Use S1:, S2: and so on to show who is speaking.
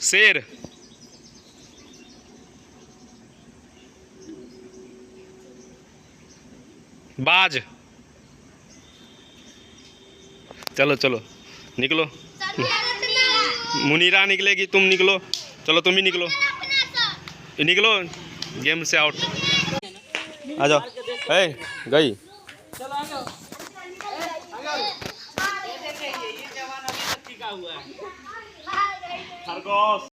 S1: शेर, बाज। चलो चलो निकलो। मुनीरा निकलेगी, तुम निकलो। चलो तुम ही निकलो, निकलो गेम से आउट। आ जाओ। गई। खरगोश।